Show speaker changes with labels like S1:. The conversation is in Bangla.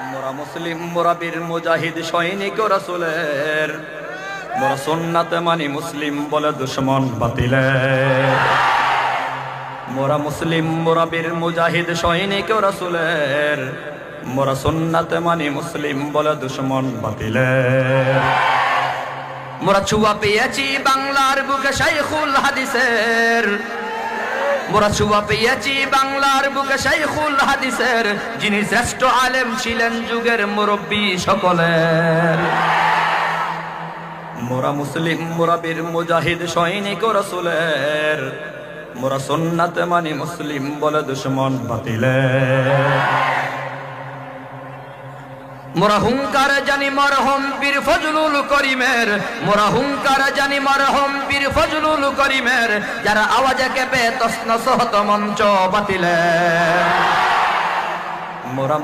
S1: মোরা মুসলিম, মোরা বীর মুজাহিদ সৈনিক রাসূলের, মোরা সুন্নাতে মানি মুসলিম বলে দুশমন বাতিলের। মোরা মুসলিম, মোরা বীর মুজাহিদ সৈনিক রাসূলের, মোরা সুন্নাতে মানি মুসলিম বলে দুশমন বাতিলের। মোরা ছুয়া পেয়েছি বাংলার বুকে শাইখুল হাদিসের, মোরা ছুয়া পেয়েছি বাংলার বুকে শাইখুল হাদিসের, যিনি শ্রেষ্ঠ আলেম ছিলেন যুগের মুরব্বী সকলের। মোরা মুসলিম, মোরা বীর মুজাহিদ সৈনিক রাসূলের, মোরা সুন্নাতে মানি মুসলিম বলে দুশমন বাতিলের। মোরা হুঙ্কার জানি মরহম বীর ফজলুল করিমের, মোরা হুঙ্কার জানি মরহম বীর ফজলুল করিমের, যারা আওয়াজে কেঁপে তসনস হত মঞ্চ বাতিলের। মোরা